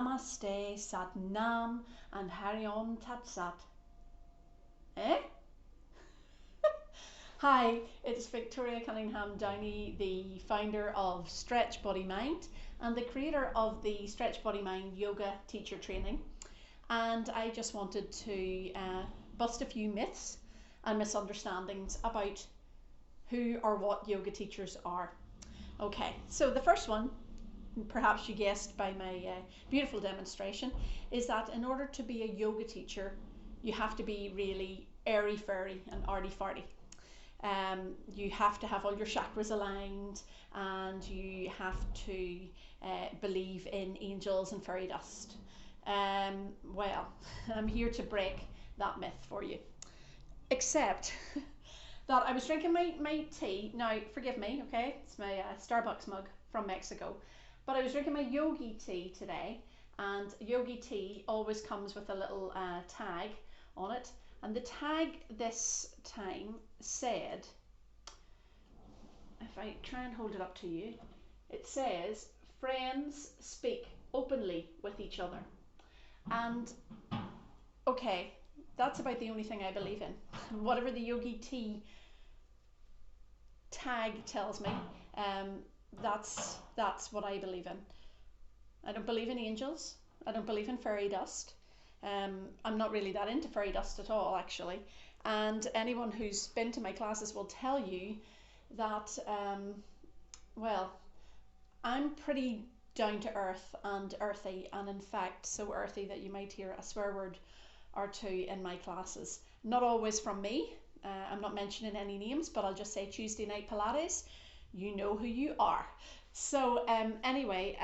Namaste, Sat Nam, and Hari Om Tat Sat. Eh? Hi, it's Victoria Cunningham Downey, the founder of Stretch Body Mind and the creator of the Stretch Body Mind Yoga Teacher Training. And I just wanted to bust a few myths and misunderstandings about who or what yoga teachers are. Okay, so the first one, perhaps you guessed by my beautiful demonstration, is that in order to be a yoga teacher, you have to be really airy fairy and arty farty. You have to have all your chakras aligned, and you have to believe in angels and fairy dust. Well, I'm here to break that myth for you. Except that I was drinking my tea. Now, forgive me, okay? It's my Starbucks mug from Mexico. But I was drinking my yogi tea today, and yogi tea always comes with a little tag on it. And the tag this time said, if I try and hold it up to you, it says, friends speak openly with each other. And okay, that's about the only thing I believe in. Whatever the yogi tea tag tells me, that's what I believe in. I don't believe in angels. I don't believe in fairy dust. I'm not really that into fairy dust at all, actually. And anyone who's been to my classes will tell you that, well, I'm pretty down to earth and earthy, and in fact so earthy that you might hear a swear word or two in my classes. Not always from me. I'm not mentioning any names, but I'll just say Tuesday Night Pilates. You know who you are. So anyway,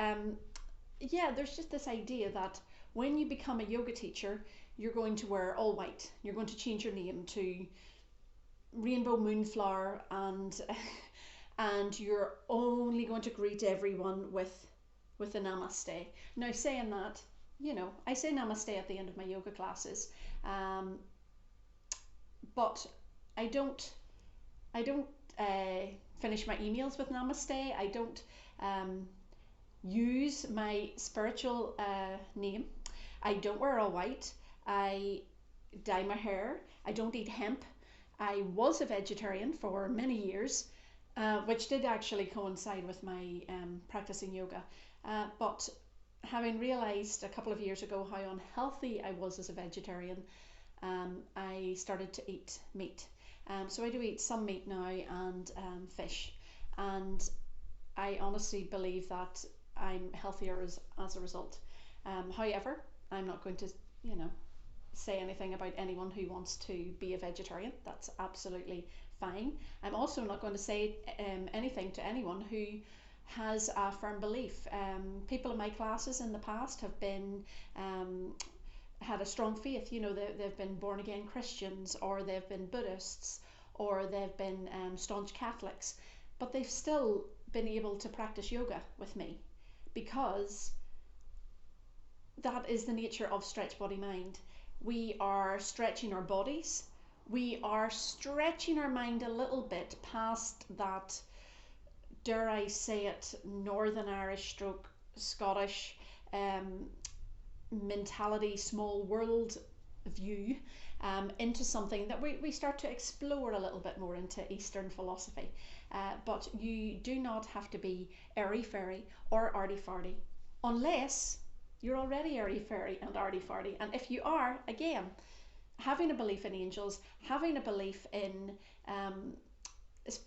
yeah, there's just this idea that when you become a yoga teacher, you're going to wear all white. You're going to change your name to Rainbow Moonflower, and you're only going to greet everyone with a namaste. Now, saying that, you know, I say namaste at the end of my yoga classes, but I don't finish my emails with namaste. I don't use my spiritual name. I don't wear all white. I dye my hair. I don't eat hemp. I was a vegetarian for many years, which did actually coincide with my practicing yoga. But having realized a couple of years ago how unhealthy I was as a vegetarian, I started to eat meat. So I do eat some meat now, and fish. And I honestly believe that I'm healthier as a result. However, I'm not going to, you know, say anything about anyone who wants to be a vegetarian. That's absolutely fine. I'm also not going to say anything to anyone who has a firm belief. People in my classes in the past have been had a strong faith. You know, they've been born again Christians, or they've been Buddhists, or they've been staunch Catholics, but they've still been able to practice yoga with me, because that is the nature of Stretch Body Mind. We are stretching our bodies. We are stretching our mind a little bit past that, dare I say it, Northern Irish stroke Scottish mentality, small world view, into something that we start to explore a little bit more into Eastern philosophy. But you do not have to be airy fairy or arty farty, unless you're already airy fairy and arty farty. And if you are, again, having a belief in angels, having a belief in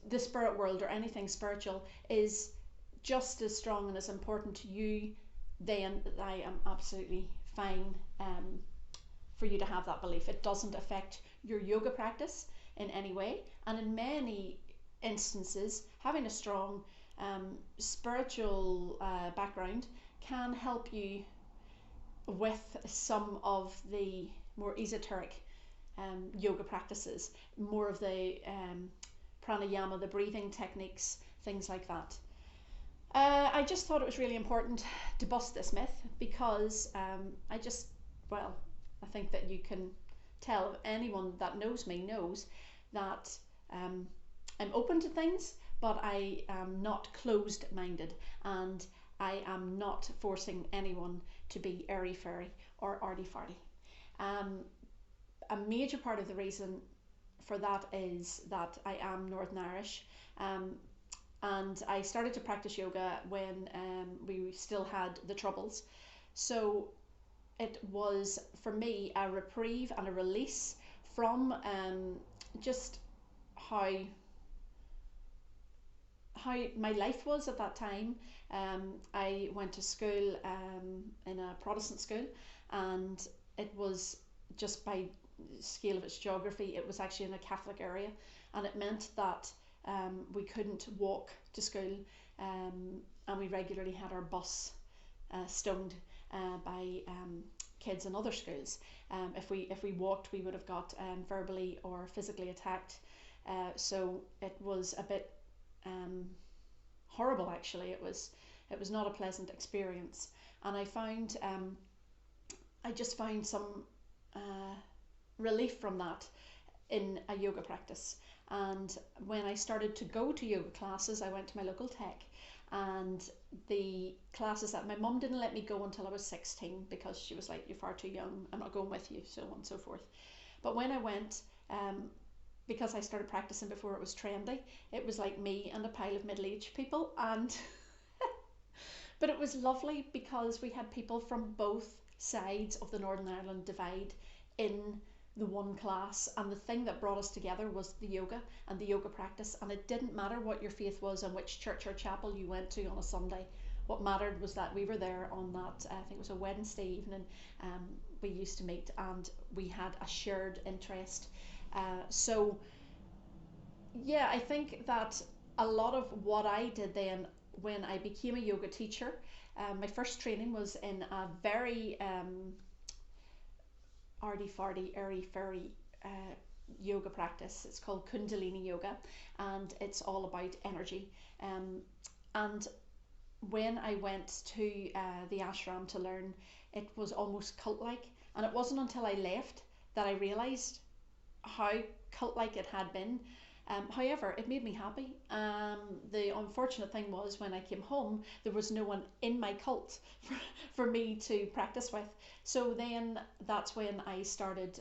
the spirit world or anything spiritual is just as strong and as important to you, then I am absolutely fine for you to have that belief. It doesn't affect your yoga practice in any way. And in many instances, having a strong spiritual background can help you with some of the more esoteric yoga practices, more of the pranayama, the breathing techniques, things like that. I just thought it was really important to bust this myth, because I think that you can tell, anyone that knows me knows that I'm open to things, but I am not closed-minded, and I am not forcing anyone to be airy fairy or arty farty. Um, a major part of the reason for that is that I am Northern Irish. Um, and I started to practice yoga when we still had the Troubles. So it was for me a reprieve and a release from just how how my life was at that time. I went to school in a Protestant school, and it was just by scale of its geography, it was actually in a Catholic area, and it meant that we couldn't walk to school, and we regularly had our bus stoned by kids in other schools. If we walked, we would have got verbally or physically attacked. So it was a bit horrible. Actually, it was not a pleasant experience, and I just found some relief from that in a yoga practice. And when I started to go to yoga classes, I went to my local tech, and the classes that my mum didn't let me go until I was 16 because she was like, "You're far too young, I'm not going with you," so on and so forth. But when I went, because I started practicing before it was trendy, it was like me and a pile of middle-aged people, and but it was lovely because we had people from both sides of the Northern Ireland divide in the one class, and the thing that brought us together was the yoga and the yoga practice. And it didn't matter what your faith was and which church or chapel you went to on a Sunday. What mattered was that we were there on that, I think it was a Wednesday evening. We used to meet, and we had a shared interest. So yeah, I think that a lot of what I did then when I became a yoga teacher, my first training was in a very arty farty, airy fairy yoga practice. It's called Kundalini yoga, and it's all about energy. And when I went to the ashram to learn, it was almost cult like, and it wasn't until I left that I realized how cult like it had been. However, it made me happy. The unfortunate thing was when I came home, there was no one in my cult for me to practice with. So then that's when I started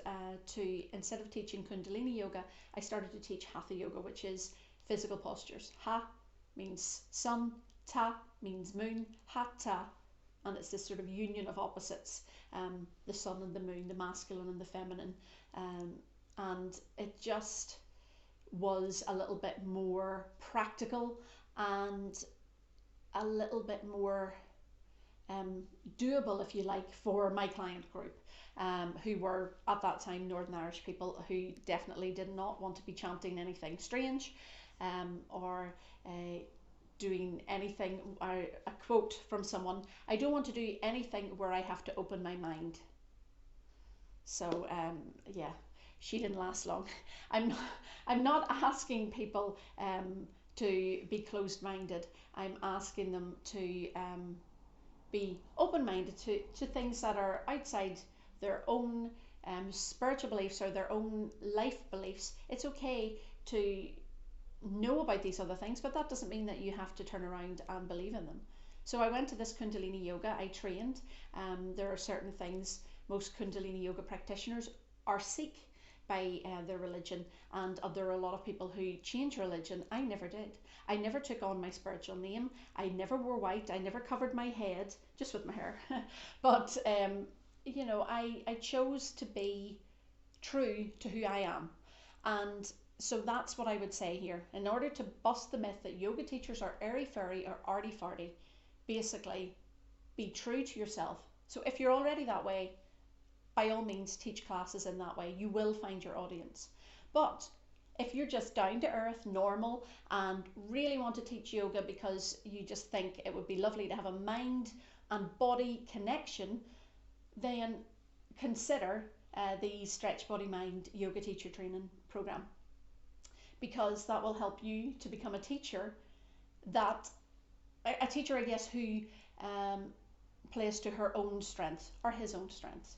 to, instead of teaching Kundalini yoga, I started to teach Hatha yoga, which is physical postures. Ha means sun, ta means moon, hatha, and it's this sort of union of opposites, the sun and the moon, the masculine and the feminine. And it just was a little bit more practical and a little bit more doable, if you like, for my client group, who were at that time Northern Irish people who definitely did not want to be chanting anything strange, or doing anything. A quote from someone: "I don't want to do anything where I have to open my mind." So yeah, she didn't last long. I'm not asking people to be closed-minded. I'm asking them to be open-minded to things that are outside their own spiritual beliefs or their own life beliefs. It's okay to know about these other things, but that doesn't mean that you have to turn around and believe in them. So I went to this Kundalini yoga. I trained. There are certain things most Kundalini yoga practitioners are Sikh by their religion, and there are a lot of people who change religion. I never did. I never took on my spiritual name. I never wore white. I never covered my head, just with my hair. But I chose to be true to who I am. And so that's what I would say here. In order to bust the myth that yoga teachers are airy fairy or arty farty, basically be true to yourself. So if you're already that way, by all means teach classes in that way. You will find your audience. But if you're just down to earth, normal, and really want to teach yoga because you just think it would be lovely to have a mind and body connection, then consider the Stretch Body Mind Yoga Teacher Training Program, because that will help you to become a teacher I guess, who plays to her own strengths or his own strengths.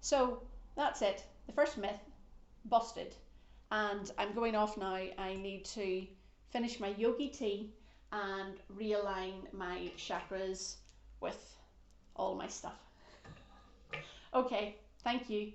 So that's it. The first myth busted. And I'm going off now. I need to finish my yogi tea and realign my chakras with all my stuff. Okay, thank you.